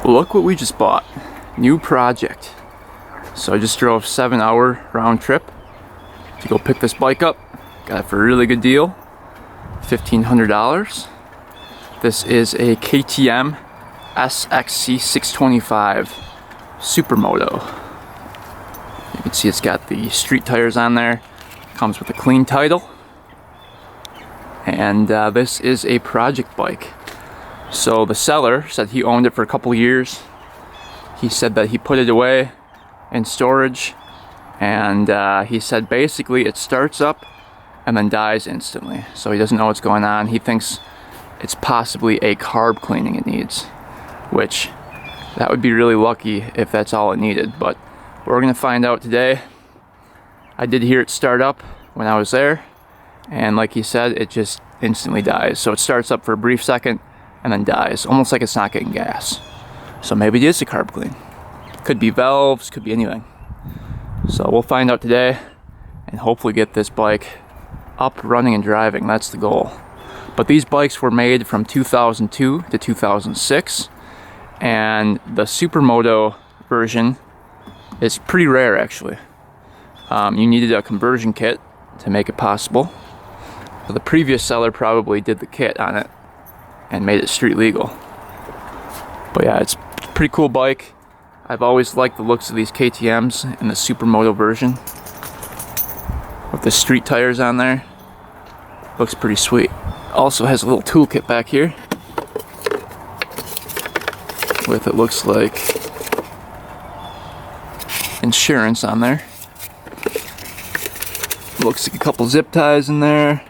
Look what we just bought. New project. So I just drove 7-hour round trip to go pick this bike up. Got it for a really good deal. $1,500. This is a KTM SXC 625 Supermoto. You can see it's got the street tires on there. Comes with a clean title. And this is a project bike. So the seller said he owned it for a couple years. He said that he put it away in storage, and he said basically it starts up and then dies instantly. So he doesn't know what's going on. He thinks it's possibly a carb cleaning it needs, which that would be really lucky if that's all it needed, but we're gonna find out today. I did hear it start up when I was there, and like he said, it just instantly dies. So it starts up for a brief second and then dies, almost like it's not getting gas. So maybe it is a carb clean. Could be valves, could be anything. So we'll find out today and hopefully get this bike up, running, and driving. That's the goal. But these bikes were made from 2002 to 2006, and the Supermoto version is pretty rare actually. You needed a conversion kit to make it possible. But the previous seller probably did the kit on it and made it street legal. But yeah, it's a pretty cool bike. I've always liked the looks of these KTMs in the Supermoto version with the street tires on there. Looks pretty sweet. Also has a little toolkit back here with, it looks like, insurance on there. Looks like a couple zip ties in there.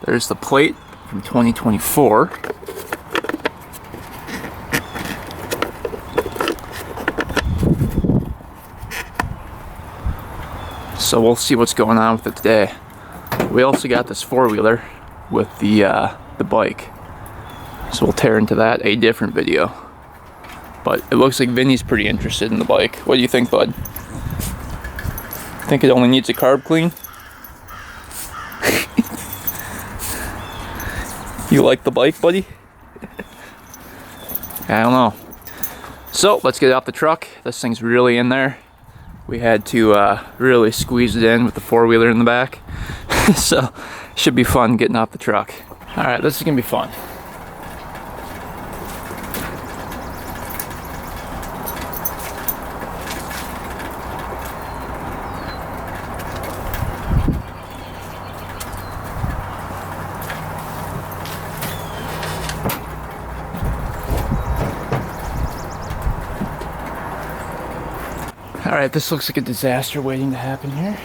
There's the plate from 2024. So we'll see what's going on with it today. We also got this four-wheeler with the bike. So we'll tear into that, a different video. But it looks like Vinny's pretty interested in the bike. What do you think, bud? Think it only needs a carb clean? You like the bike, buddy? I don't know. So let's get out the truck. This thing's really in there. We had to really squeeze it in with the four-wheeler in the back. So should be fun getting off the truck. All right, this is gonna be fun. Alright, this looks like a disaster waiting to happen here.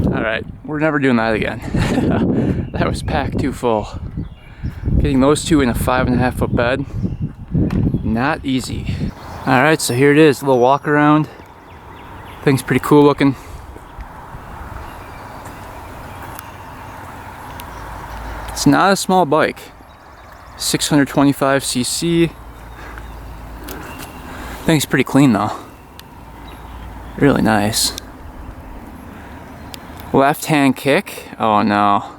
Alright, we're never doing that again. That was packed too full. Getting those two in a 5.5 foot bed, not easy. Alright, so here it is, a little walk around. Thing's pretty cool looking. It's not a small bike. 625cc. Thing's pretty clean though. Really nice. Left hand kick? Oh no.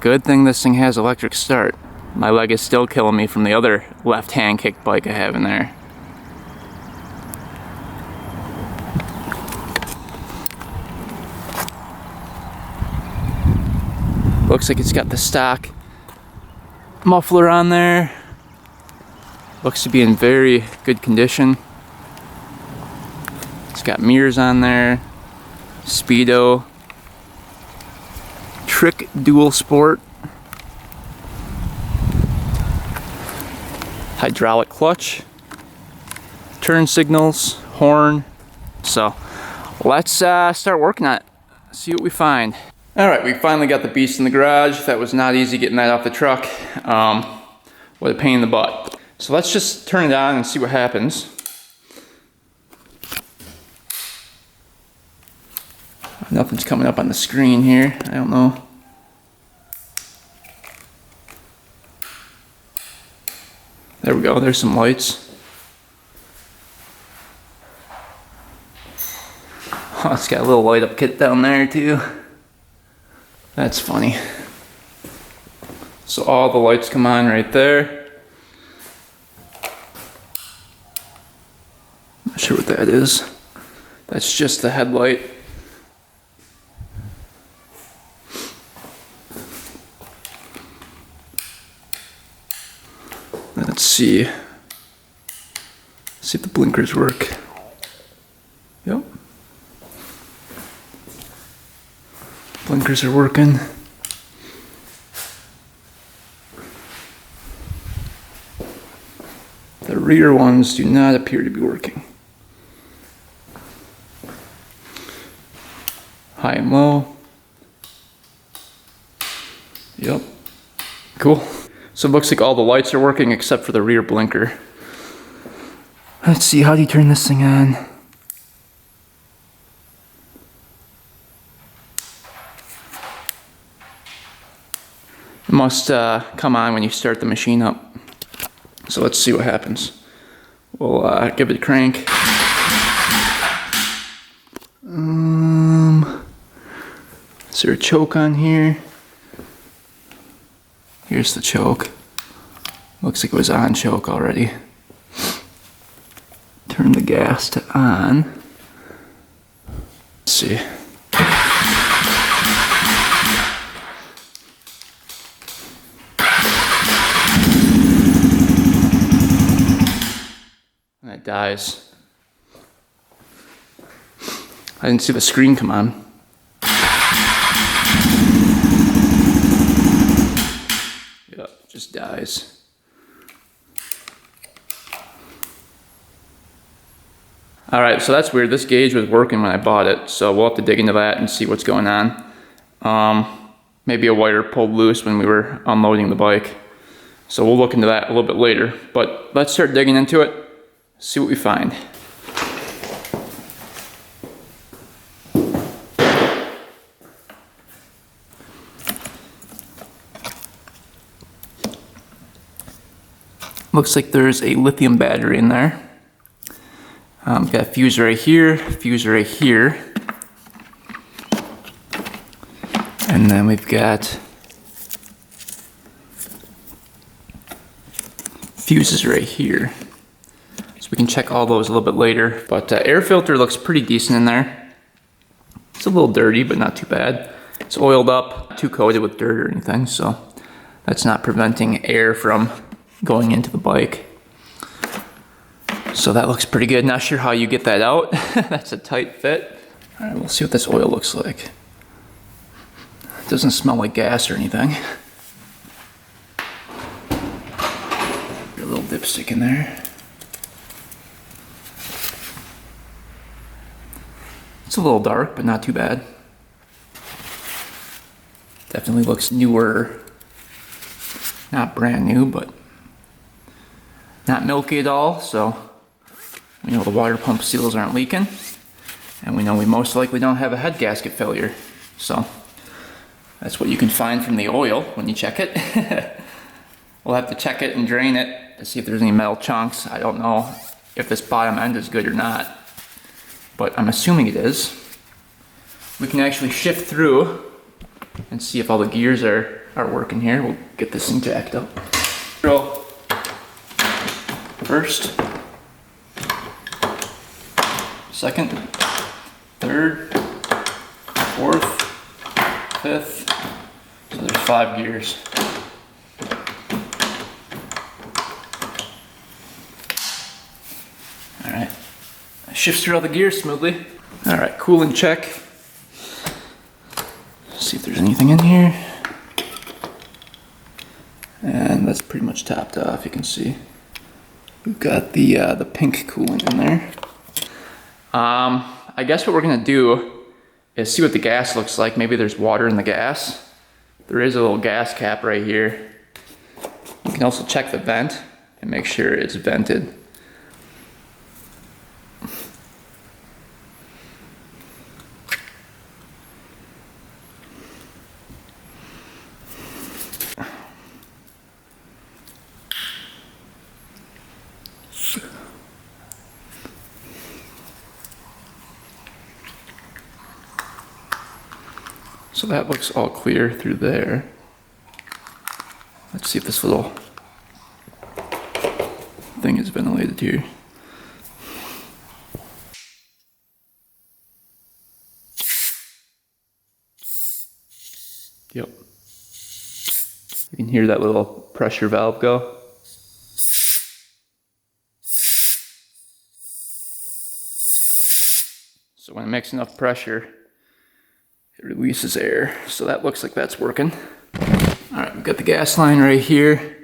Good thing this thing has electric start. My leg is still killing me from the other left hand kick bike I have in there. Looks like it's got the stock muffler on there. Looks to be in very good condition. It's got mirrors on there. Speedo. Trick Dual Sport. hydraulic clutch, turn signals, horn. So let's start working on it, see what we find. All right, we finally got the beast in the garage. That was not easy getting that off the truck. What a pain in the butt. So let's just turn it on and see what happens. Nothing's coming up on the screen here. I don't know. There we go, there's some lights. Oh, it's got a little light up kit down there too. That's funny. So all the lights come on right there. Not sure what that is. That's just the headlight. Let's see. See if the blinkers work. Yep. Blinkers are working. The rear ones do not appear to be working. High and low. Yep. Cool. So it looks like all the lights are working except for the rear blinker. Let's see, how do you turn this thing on? It must come on when you start the machine up. So let's see what happens. We'll give it a crank. Is there a choke on here? Here's the choke. Looks like it was on choke already. Turn the gas to on. Let's see. And it dies. I didn't see the screen come on. Just dies. Alright, so that's weird. This gauge was working when I bought it, so we'll have to dig into that and see what's going on. Maybe a wire pulled loose when we were unloading the bike. So we'll look into that a little bit later. But let's start digging into it, see what we find. Looks like there's a lithium battery in there. Got a fuse right here, fuse right here. And then we've got fuses right here. So we can check all those a little bit later. But air filter looks pretty decent in there. It's a little dirty, but not too bad. It's oiled up, not too coated with dirt or anything, so that's not preventing air from going into the bike. So that looks pretty good. Not sure how you get that out. That's a tight fit. All right, we'll see what this oil looks like. It doesn't smell like gas or anything. Got a little dipstick in there. It's a little dark, but not too bad. Definitely looks newer. Not brand new, but not milky at all, so we know the water pump seals aren't leaking, and we know we most likely don't have a head gasket failure. So that's what you can find from the oil when you check it. We'll have to check it and drain it to see if there's any metal chunks. I don't know if this bottom end is good or not, but I'm assuming it is. We can actually shift through and see if all the gears are working here. We'll get this thing jacked up. Drill. First, second, third, fourth, fifth. So there's 5 gears. All right, shifts through all the gears smoothly. All right, coolant check. See if there's anything in here. And that's pretty much topped off, you can see. We've got the pink coolant in there. I guess what we're gonna do is see what the gas looks like. Maybe there's water in the gas. There is a little gas cap right here. You can also check the vent and make sure it's vented. So that looks all clear through there. Let's see if this little thing is ventilated here. Yep. You can hear that little pressure valve go. So when it makes enough pressure, it releases air. So that looks like that's working. All right, we've got the gas line right here.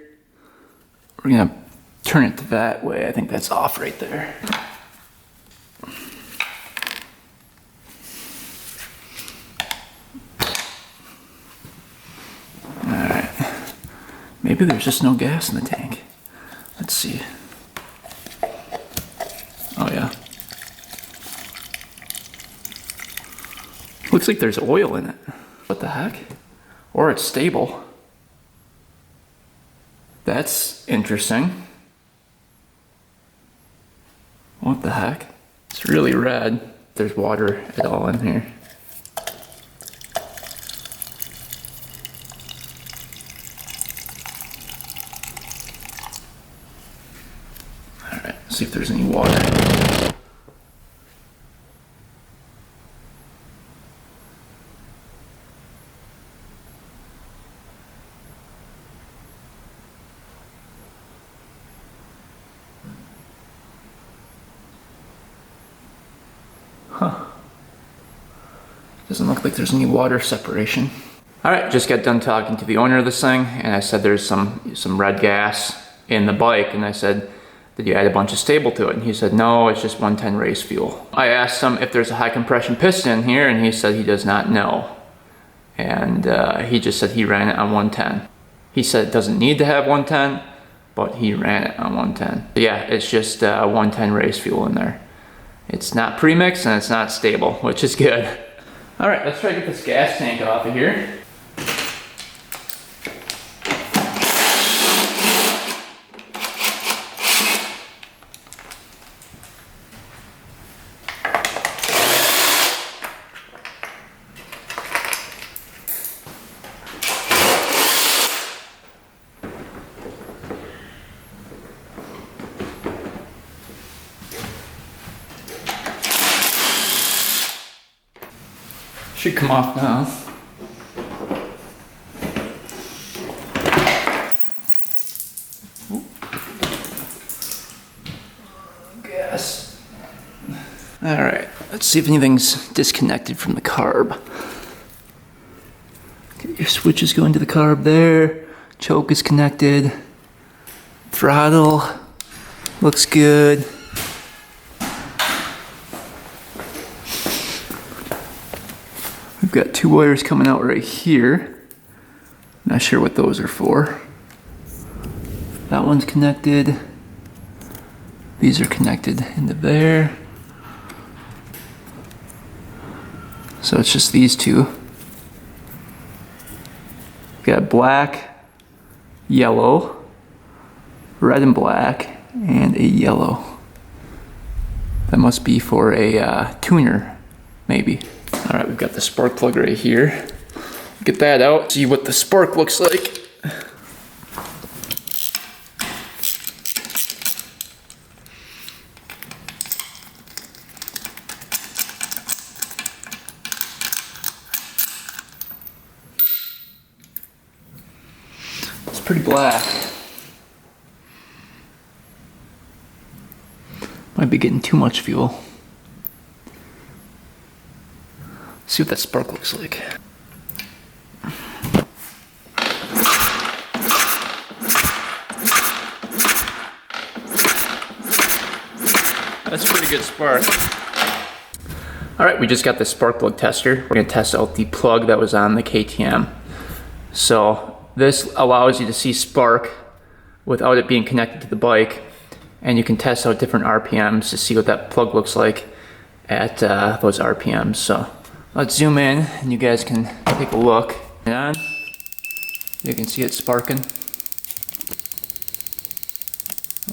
We're gonna turn it to that way. I think that's off right there. All right, maybe there's just no gas in the tank. Let's see. Oh yeah. Looks like there's oil in it. What the heck? Or it's stable. That's interesting. What the heck? It's really red. There's water at all in here. All right, let's see if there's any water. Huh. Doesn't look like there's any water separation. All right, just got done talking to the owner of this thing, and I said there's some red gas in the bike, and I said, did you add a bunch of stable to it? And he said, no, it's just 110 race fuel. I asked him if there's a high compression piston here, and he said he does not know. And he just said he ran it on 110. He said it doesn't need to have 110, but he ran it on 110. But yeah, it's just 110 race fuel in there. It's not premixed and it's not stable, which is good. All right, let's try to get this gas tank off of here. Should come off now. Gas. All right, let's see if anything's disconnected from the carb. Okay, your switch is going to the carb there. Choke is connected. Throttle looks good. We've got two wires coming out right here. Not sure what those are for. That one's connected. These are connected into there. So it's just these two. We've got black, yellow, red and black, and a yellow. That must be for a tuner, maybe. All right, we've got the spark plug right here. Get that out, see what the spark looks like. It's pretty black. Might be getting too much fuel. See what that spark looks like. That's a pretty good spark. All right, we just got the spark plug tester. We're gonna test out the plug that was on the KTM. So this allows you to see spark without it being connected to the bike, and you can test out different RPMs to see what that plug looks like at those RPMs. So let's zoom in and you guys can take a look. And you can see it sparking.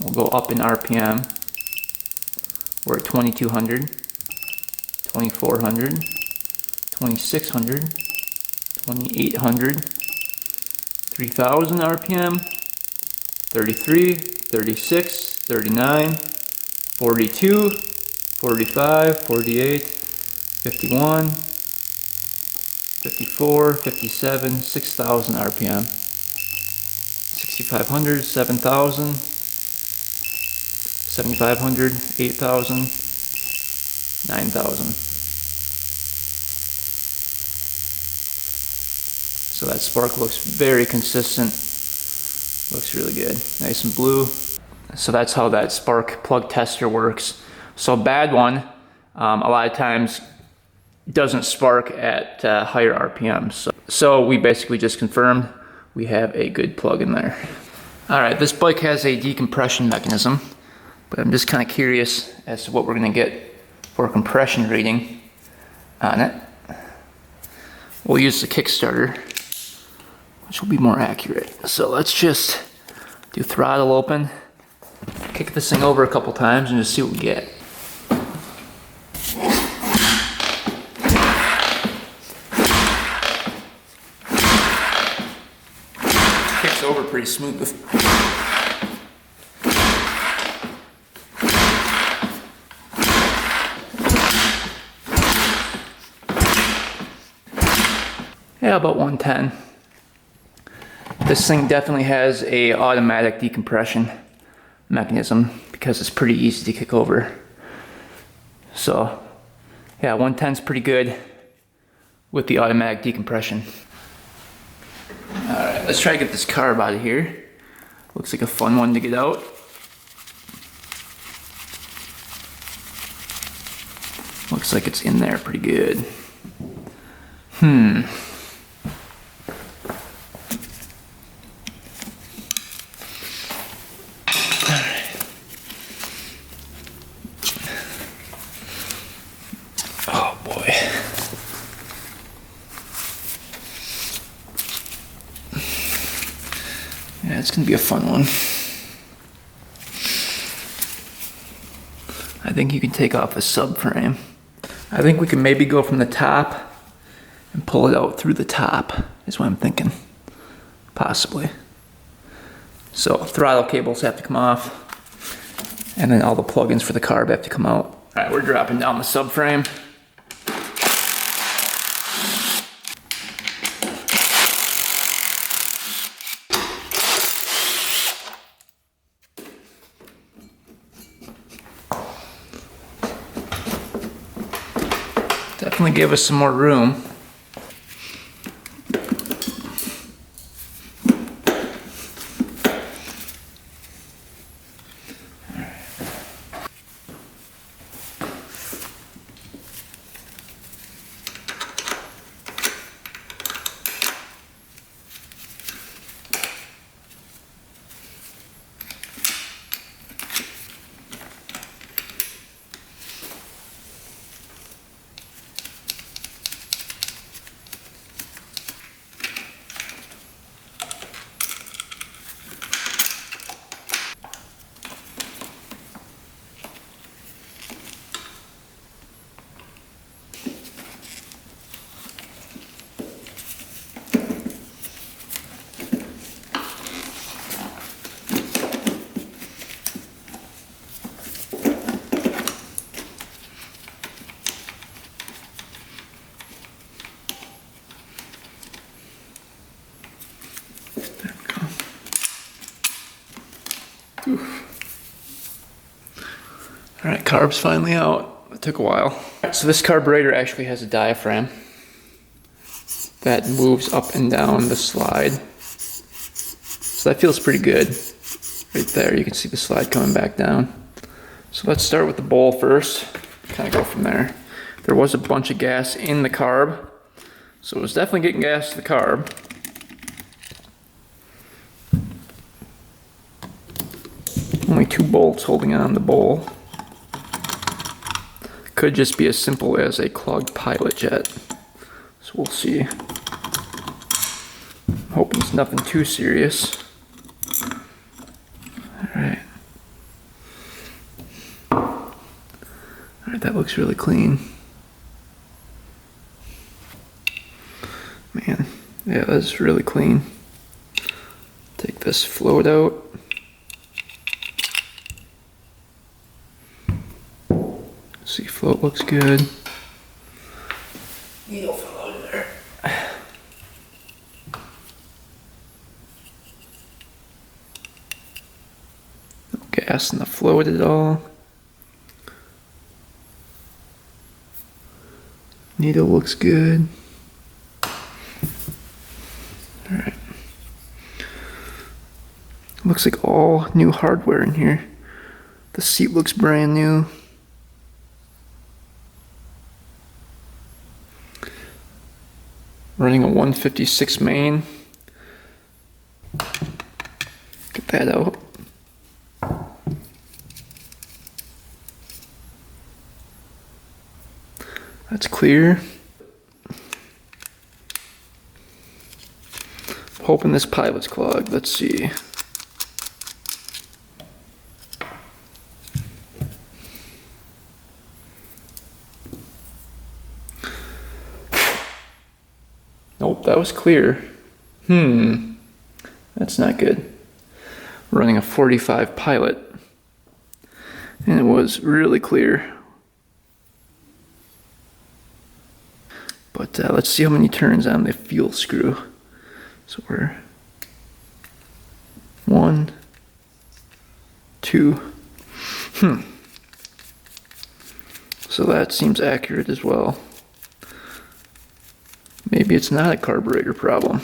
We'll go up in RPM. We're at 2200, 2400, 2600, 2800, 3000 RPM, 33, 36, 39, 42, 45, 48, 51, 54, 57, 6000 RPM, 6500, 7000, 7500, 8000, 9000. So that spark looks very consistent. Looks really good. Nice and blue. So that's how that spark plug tester works. So a bad one, a lot of times doesn't spark at higher RPMs. So we basically just confirmed we have a good plug in there. All right, this bike has a decompression mechanism, but I'm just kind of curious as to what we're gonna get for a compression rating on it. We'll use the Kickstarter, which will be more accurate. So let's just do throttle open, kick this thing over a couple times and just see what we get. Kicks over pretty smooth. Yeah, about 110. This thing definitely has a automatic decompression mechanism because it's pretty easy to kick over. So yeah, 110 is pretty good with the automatic decompression. All right, let's try to get this carb out of here. Looks like a fun one to get out. Looks like it's in there pretty good. Oh boy. Yeah, it's gonna be a fun one. I think you can take off a subframe. I think we can maybe go from the top and pull it out through the top, is what I'm thinking. Possibly. So throttle cables have to come off, and then all the plugins for the carb have to come out. All right, we're dropping down the subframe. Definitely give us some more room. All right, carb's finally out. It took a while. So this carburetor actually has a diaphragm that moves up and down the slide. So that feels pretty good. Right there, you can see the slide coming back down. So let's start with the bowl first, kind of go from there. There was a bunch of gas in the carb, so it was definitely getting gas to the carb. Only 2 bolts holding on the bowl. Could just be as simple as a clogged pilot jet. So we'll see. I'm hoping it's nothing too serious. Alright. Alright, that looks really clean. Man, yeah, that's really clean. Take this float out. See, float looks good. Needle fell out of there. No gas in the float at all. Needle looks good. Alright. Looks like all new hardware in here. The seat looks brand new. Running a 156 main. Get that out. That's clear. I'm hoping this pilot's clogged. Let's see. Nope, that was clear. That's not good. Running a 45 pilot. And it was really clear. But let's see how many turns on the fuel screw. So we're 1, 2. So that seems accurate as well. Maybe it's not a carburetor problem.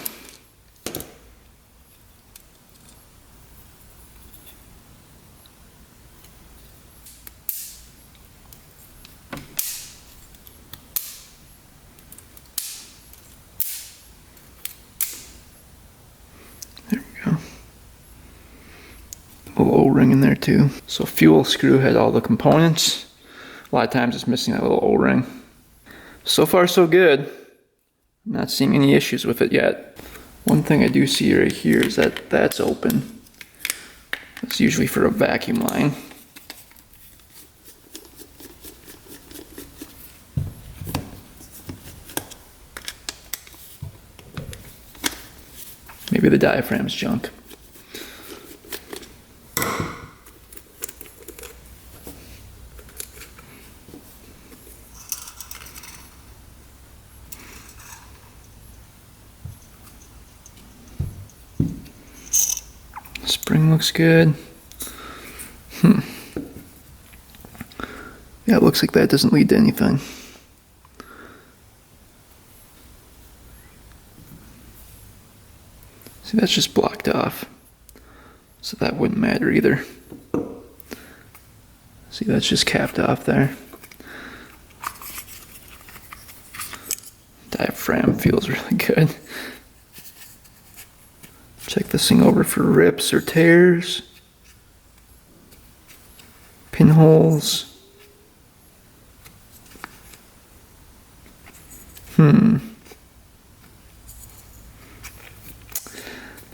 There we go. A little O-ring in there too. So fuel screw had all the components. A lot of times it's missing that little O-ring. So far so good. Not seeing any issues with it yet. One thing I do see right here is that that's open. It's usually for a vacuum line. Maybe the diaphragm's junk. Spring looks good. Yeah, it looks like that doesn't lead to anything. See, that's just blocked off. So that wouldn't matter either. See, that's just capped off there. Diaphragm feels really good. Check this thing over for rips or tears. Pinholes.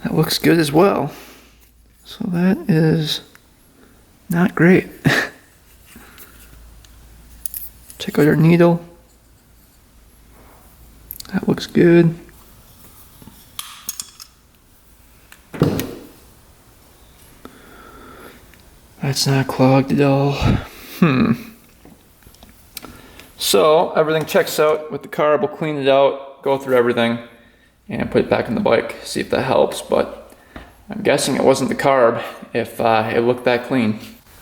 That looks good as well. So that is not great. Check out our needle. That looks good. That's not clogged at all. So everything checks out with the carb. We'll clean it out, go through everything, and put it back on the bike. See if that helps. But I'm guessing it wasn't the carb if it looked that clean.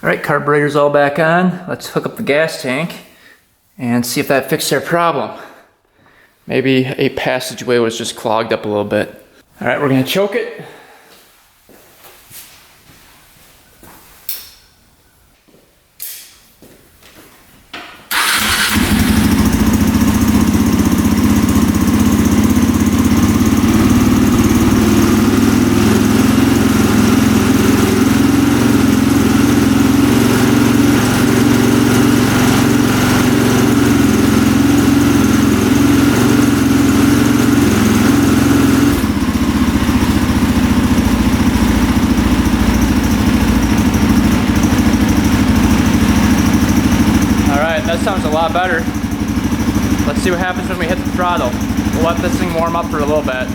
All right, carburetor's all back on. Let's hook up the gas tank and see if that fixed our problem. Maybe a passageway was just clogged up a little bit. All right, we're gonna choke it. that sounds a lot better. Let's see what happens when we hit the throttle. We'll let this thing warm up for a little bit.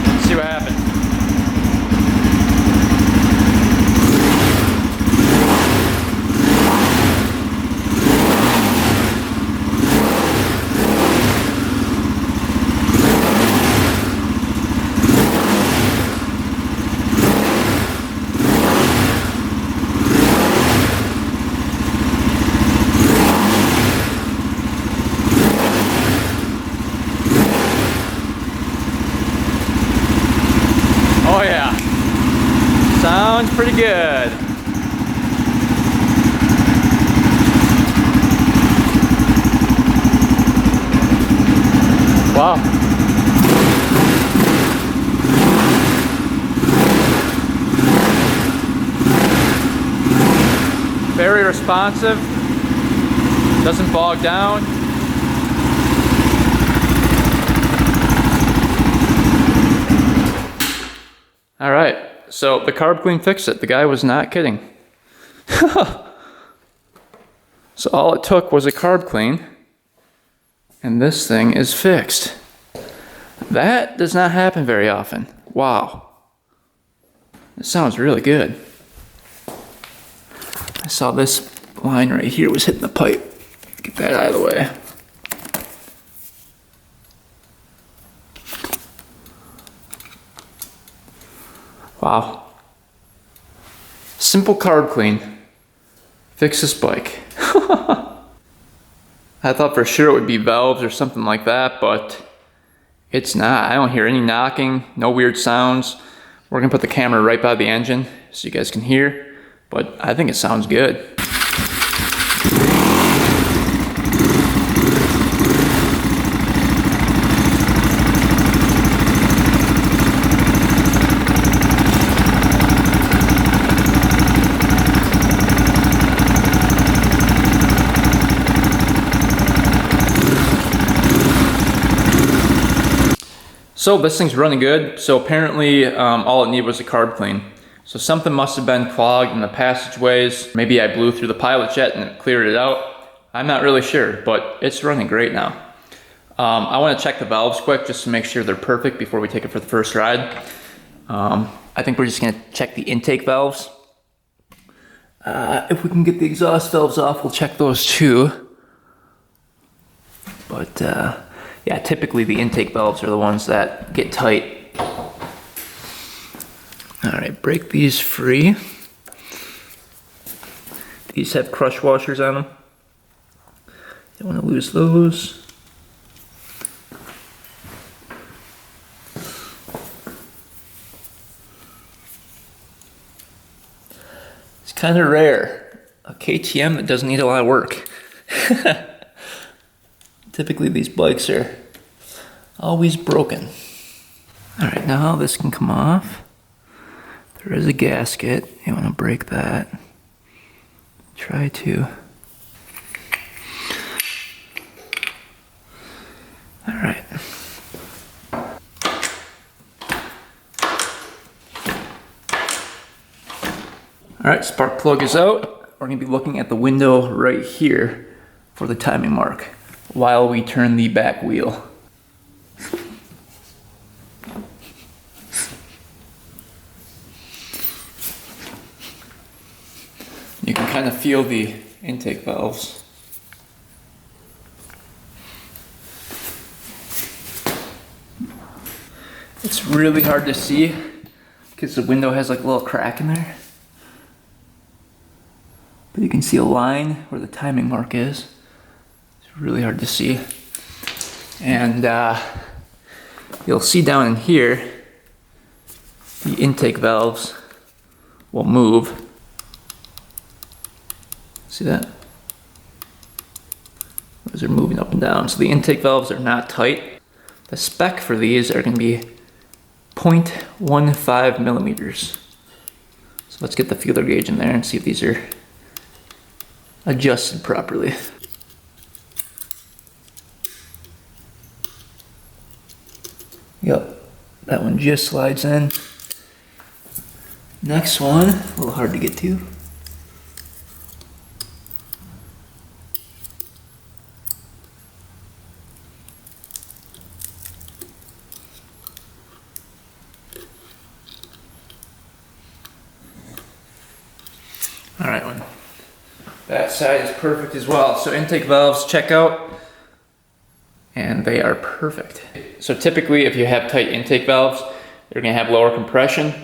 Let's see what happens. Oh yeah, sounds pretty good. Wow. Very responsive, doesn't bog down. All right, so the carb clean fixed it. The guy was not kidding. So all it took was a carb clean, and this thing is fixed. That does not happen very often. Wow. This sounds really good. I saw this line right here was hitting the pipe. Get that out of the way. Wow. Simple carb clean. Fix this bike. I thought for sure it would be valves or something like that, but it's not. I don't hear any knocking, no weird sounds. We're gonna put the camera right by the engine so you guys can hear, but I think it sounds good. So this thing's running good. So apparently all it needed was a carb clean. So something must have been clogged in the passageways. Maybe I blew through the pilot jet and it cleared it out. I'm not really sure, but it's running great now. I want to check the valves quick just to make sure they're perfect before we take it for the first ride. I think we're just going to check the intake valves. If we can get the exhaust valves off, we'll check those too. But yeah, typically the intake valves are the ones that get tight. All right, break these free. These have crush washers on them. Don't want to lose those. It's kind of rare. A KTM that doesn't need a lot of work. Typically these bikes are always broken. All right, now this can come off. There is a gasket. You want to break that. Try to. All right. All right, spark plug is out. We're gonna be looking at the window right here for the timing mark while we turn the back wheel. You can kind of feel the intake valves. It's really hard to see because the window has like a little crack in there. But you can see a line where the timing mark is. It's really hard to see. And you'll see down in here, the intake valves will move. See that? Those are moving up and down. So the intake valves are not tight. The spec for these are going to be 0.15 millimeters. So let's get the feeler gauge in there and see if these are adjusted properly. Yep, that one just slides in. Next one, a little hard to get to. All right, one. That side is perfect as well. So intake valves check out, and they are perfect. So typically if you have tight intake valves, you're gonna have lower compression,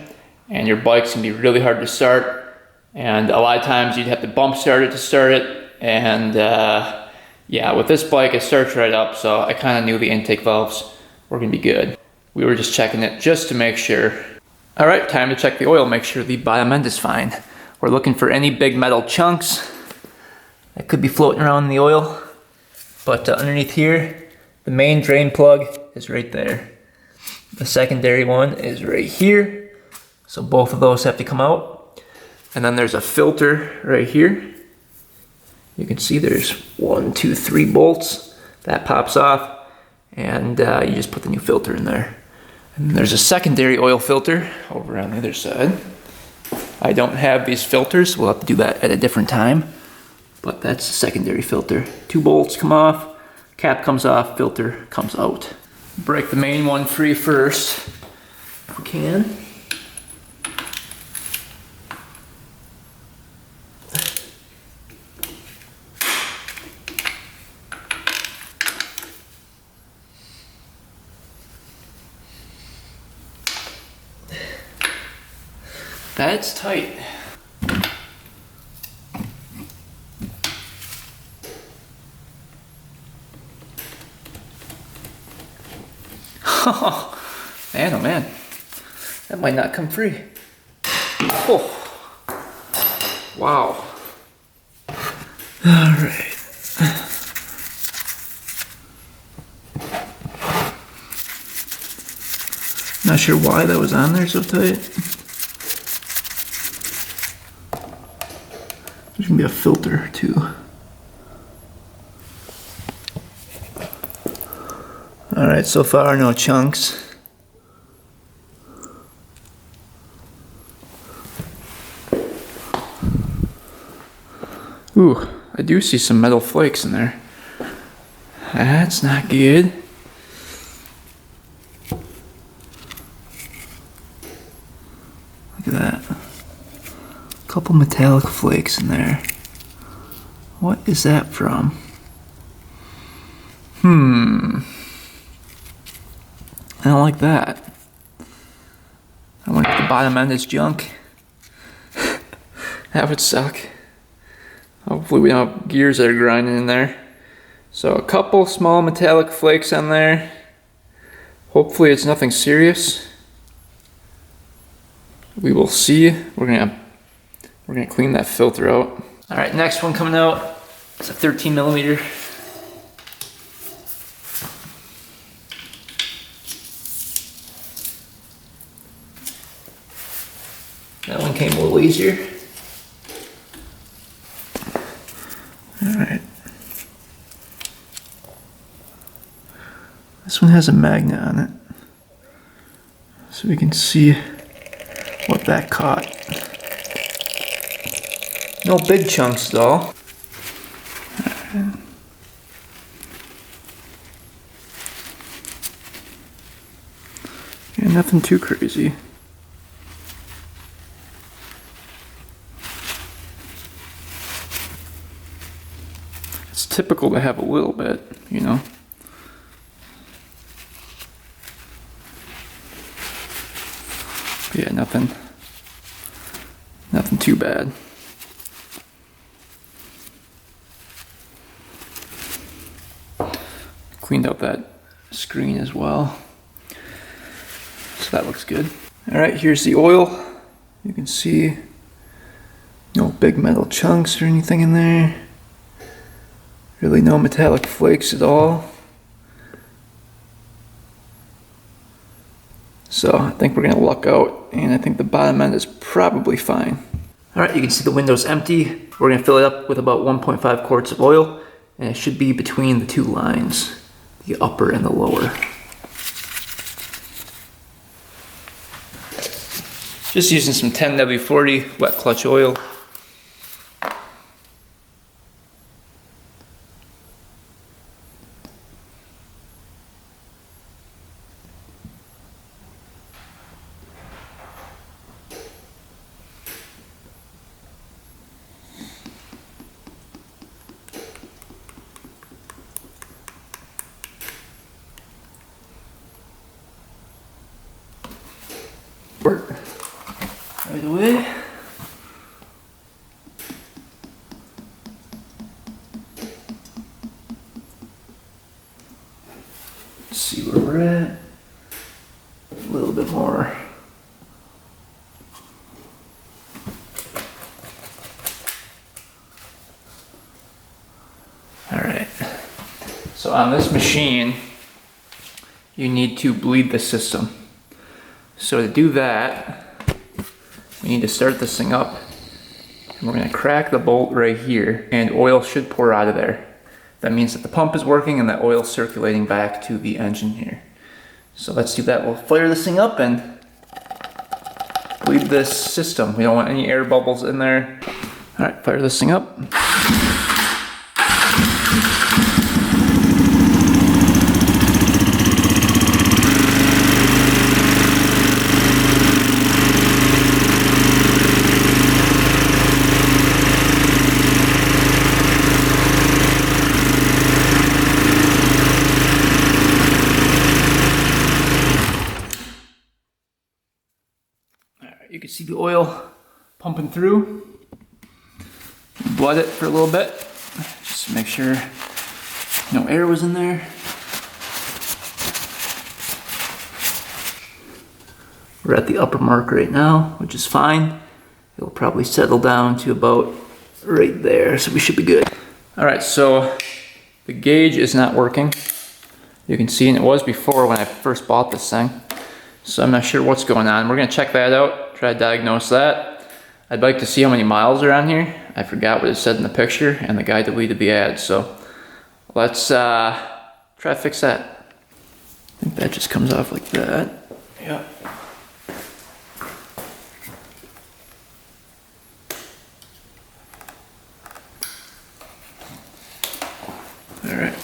and your bike's gonna be really hard to start. And a lot of times you'd have to bump start it to start it. And yeah, with this bike, it starts right up. So I kind of knew the intake valves were gonna be good. We were just checking it just to make sure. All right, time to check the oil, make sure the bottom end is fine. We're looking for any big metal chunks that could be floating around in the oil. But underneath here, the main drain plug is right there. The secondary one is right here. So both of those have to come out. And then there's a filter right here. You can see there's 1, 2, 3 bolts. That pops off, and you just put the new filter in there. And there's a secondary oil filter over on the other side. I don't have these filters, we'll have to do that at a different time. But that's the secondary filter. 2 bolts come off, cap comes off, filter comes out. Break the main one free first, if we can. That's tight. Oh, man, oh man. That might not come free. Oh. Wow. All right. Not sure why that was on there so tight. There's gonna be a filter too. All right, so far no chunks. Ooh, I do see some metal flakes in there. That's not good. Look at that. Couple metallic flakes in there. What is that from? I don't like that. I wonder if the bottom end is junk. That would suck. Hopefully we don't have gears that are grinding in there. So a couple small metallic flakes on there. Hopefully it's nothing serious. We will see. We're gonna clean that filter out. All right, next one coming out. It's a 13 millimeter. That one came a little easier. All right. This one has a magnet on it, so we can see what that caught. No big chunks though. Right. Yeah, nothing too crazy. It's typical to have a little bit, you know. Yeah, nothing too bad. Cleaned out that screen as well, so that looks good. All right, here's the oil. You can see no big metal chunks or anything in there. Really no metallic flakes at all. So I think we're gonna luck out, and I think the bottom end is probably fine. All right, you can see the window's empty. We're gonna fill it up with about 1.5 quarts of oil, and it should be between the two lines, the upper and the lower. Just using some 10W40 wet clutch oil. Right away. Let's see where we're at. A little bit more. All right. So on this machine, you need to bleed the system. So to do that, we need to start this thing up, and we're going to crack the bolt right here, and oil should pour out of there. That means that the pump is working and that oil's circulating back to the engine here. So let's do that. We'll fire this thing up and bleed this system. We don't want any air bubbles in there. All right, fire this thing up. You can see the oil pumping through. Blood it for a little bit, just to make sure no air was in there. We're at the upper mark right now, which is fine. It'll probably settle down to about right there, so we should be good. All right, so the gauge is not working. You can see, and it was before when I first bought this thing. So I'm not sure what's going on. We're gonna check that out, try to diagnose that. I'd like to see how many miles are on here. I forgot what it said in the picture, and the guy deleted the ad, so let's try to fix that. I think that just comes off like that. Yeah. All right.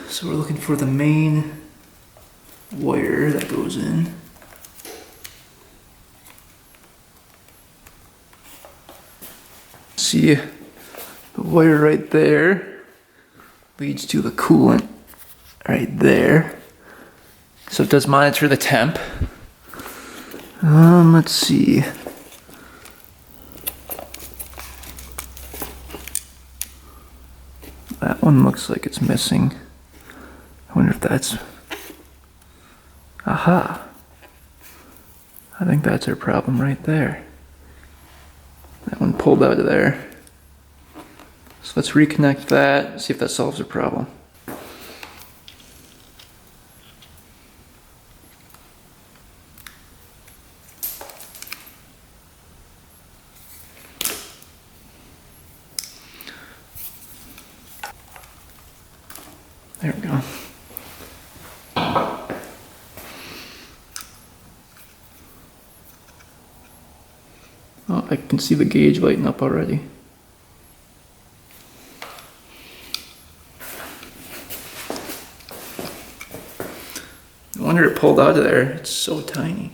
So we're looking for the main wire that goes in. See, the wire right there leads to the coolant right there. So it does monitor the temp. Let's see. That one looks like it's missing. I wonder if that's, aha. I think that's our problem right there. That one pulled out of there. So let's reconnect that, see if that solves the problem. There we go. Oh, I can see the gauge lighting up already. No wonder it pulled out of there. It's so tiny.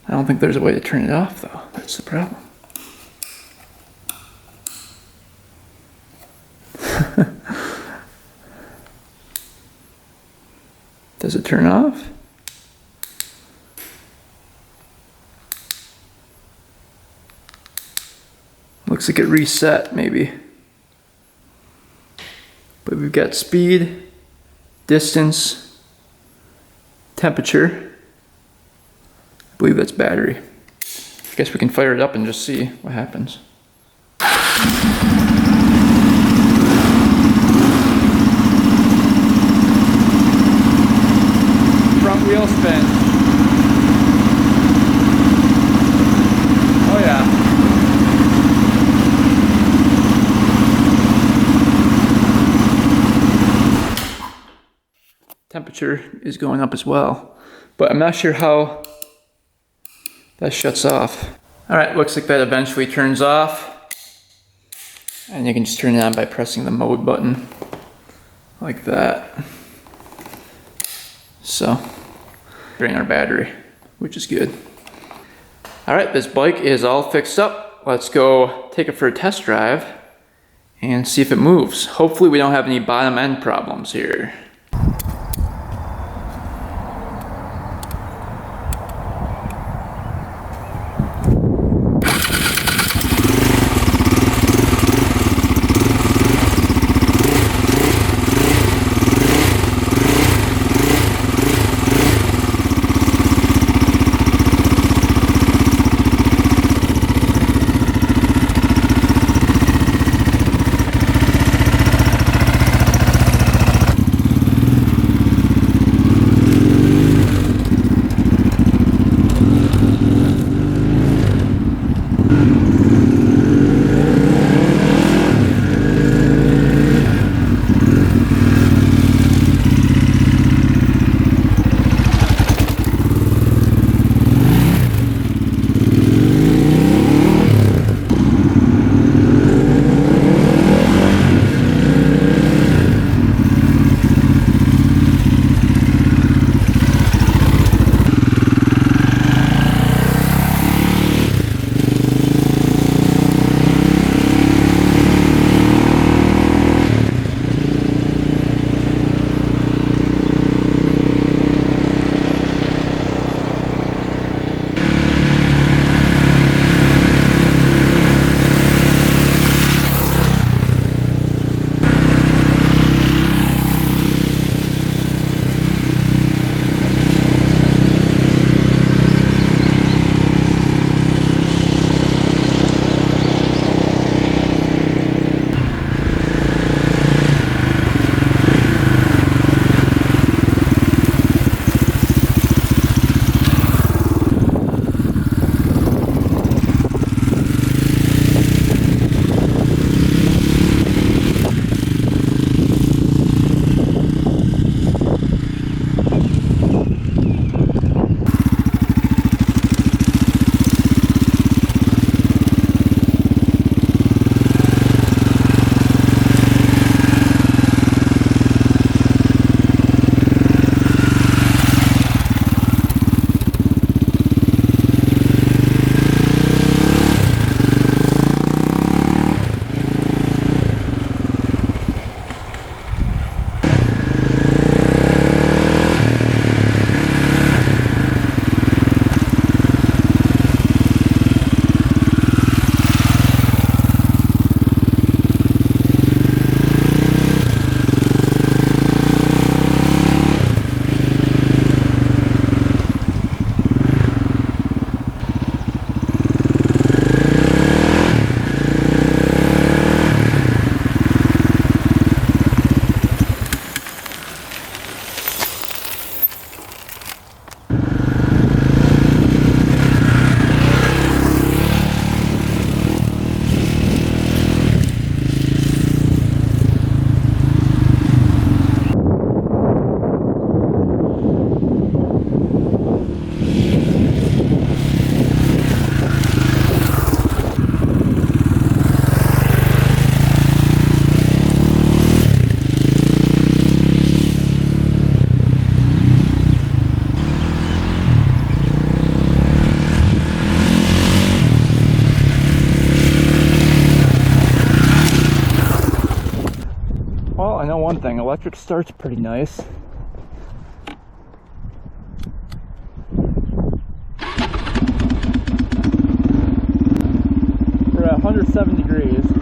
I don't think there's a way to turn it off though. That's the problem. Does it turn off? Looks like it reset maybe. But we've got speed, distance, temperature. I believe that's battery. I guess we can fire it up and just see what happens. temperature is going up as well. But I'm not sure how that shuts off. All right, looks like that eventually turns off. And you can just turn it on by pressing the mode button like that. So, drain our battery, which is good. All right, this bike is all fixed up. Let's go take it for a test drive and see if it moves. Hopefully we don't have any bottom end problems here. one thing, electric start's pretty nice. We're at 107 degrees.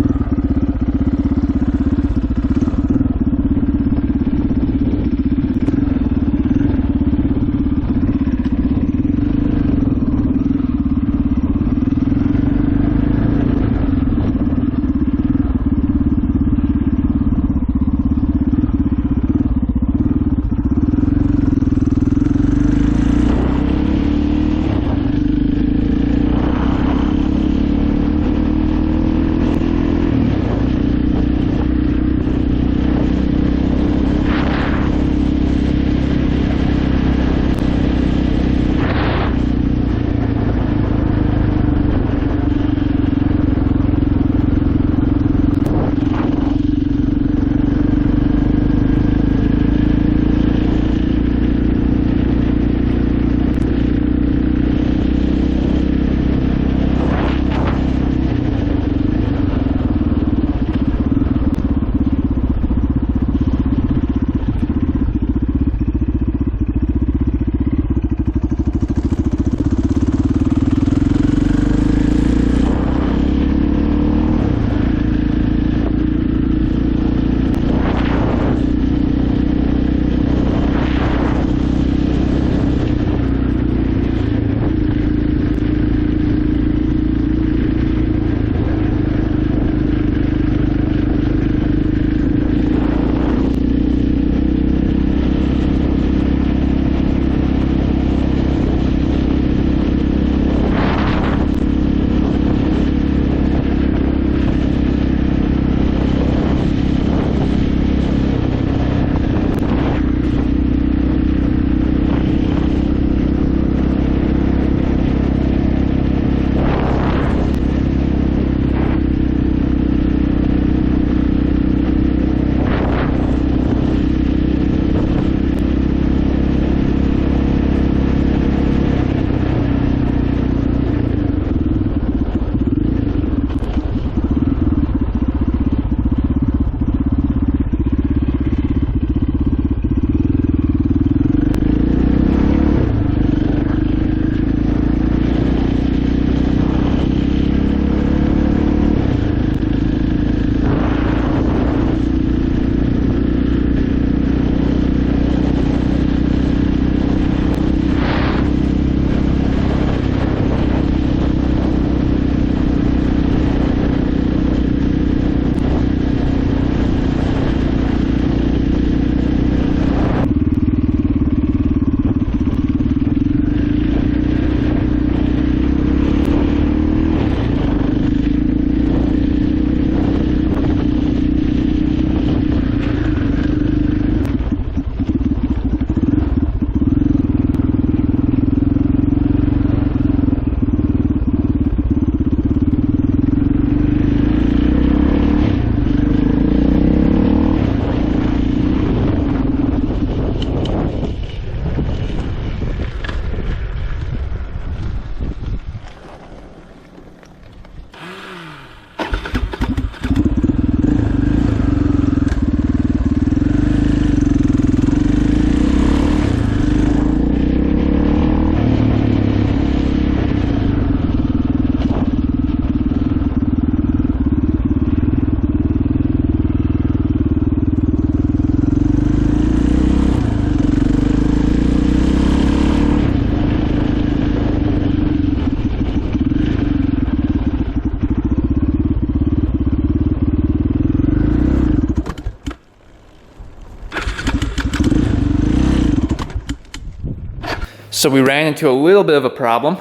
So we ran into a little bit of a problem.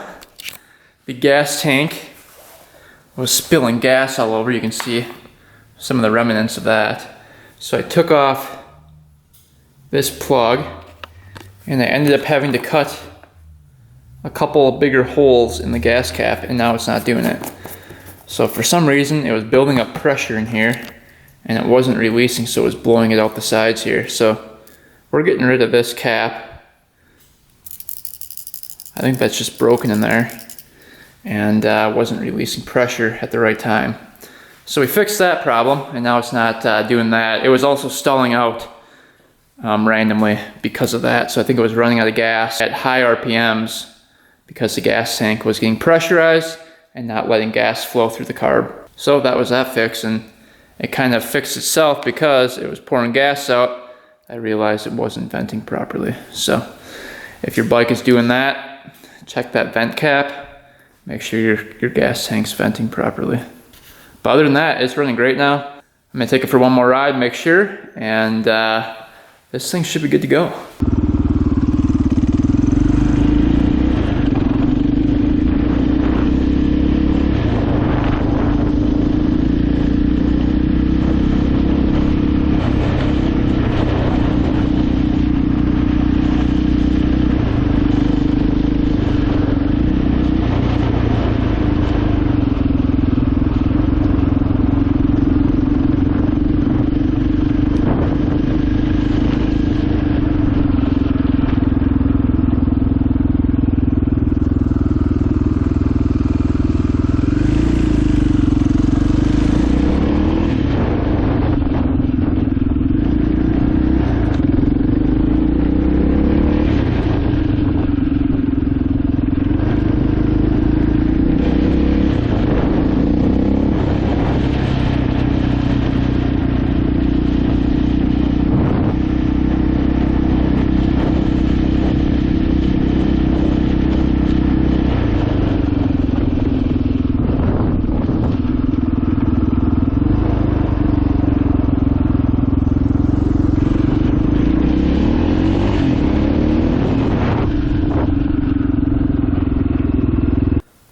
The gas tank was spilling gas all over. You can see some of the remnants of that. So I took off this plug and I ended up having to cut a couple of bigger holes in the gas cap, and now it's not doing it. So for some reason it was building up pressure in here and it wasn't releasing, so it was blowing it out the sides here. So we're getting rid of this cap. I think that's just broken in there and wasn't releasing pressure at the right time. So we fixed that problem and now it's not doing that. It was also stalling out randomly because of that. So I think it was running out of gas at high RPMs because the gas tank was getting pressurized and not letting gas flow through the carb. So that was that fix, and it kind of fixed itself because it was pouring gas out. I realized it wasn't venting properly. So if your bike is doing that, check that vent cap. Make sure your gas tank's venting properly. But other than that, it's running great now. I'm gonna take it for one more ride, make sure, and this thing should be good to go.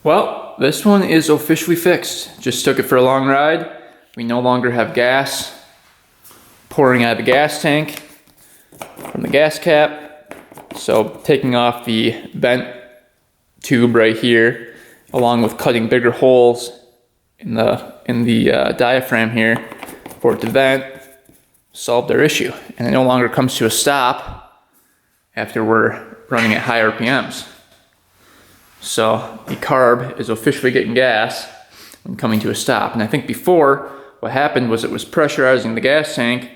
Well, this one is officially fixed. Just took it for a long ride. We no longer have gas pouring out of the gas tank from the gas cap. So taking off the vent tube right here, along with cutting bigger holes in the diaphragm here for it to vent, solved our issue. And it no longer comes to a stop after we're running at high RPMs. So the carb is officially getting gas when coming to a stop. And I think before, what happened was it was pressurizing the gas tank,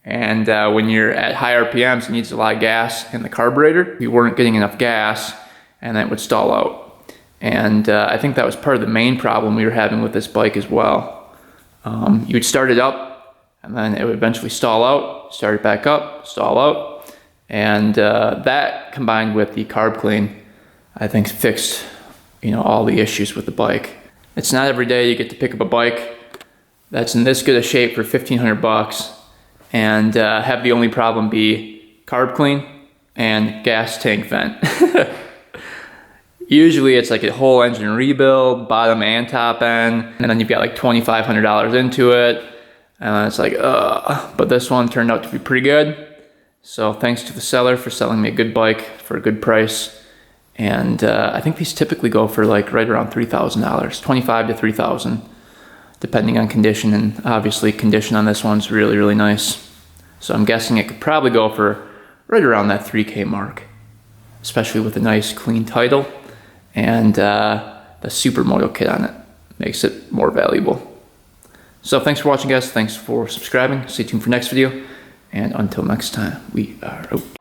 and when you're at high RPMs, it needs a lot of gas in the carburetor. We weren't getting enough gas, and that would stall out. And I think that was part of the main problem we were having with this bike as well. You'd start it up, and then it would eventually stall out, start it back up, stall out. And that combined with the carb clean, I think fixed, all the issues with the bike. It's not every day you get to pick up a bike that's in this good a shape for $1,500 and have the only problem be carb clean and gas tank vent. Usually it's like a whole engine rebuild, bottom and top end, and then you've got like $2,500 into it, and it's like, but this one turned out to be pretty good. So thanks to the seller for selling me a good bike for a good price. And I think these typically go for like right around $3,000, $2,500 to $3,000, depending on condition. And obviously condition on this one's really, really nice. So I'm guessing it could probably go for right around that $3K mark, especially with a nice clean title and the Supermoto kit on it. Makes it more valuable. So thanks for watching, guys. Thanks for subscribing. Stay tuned for next video. And until next time, we are out.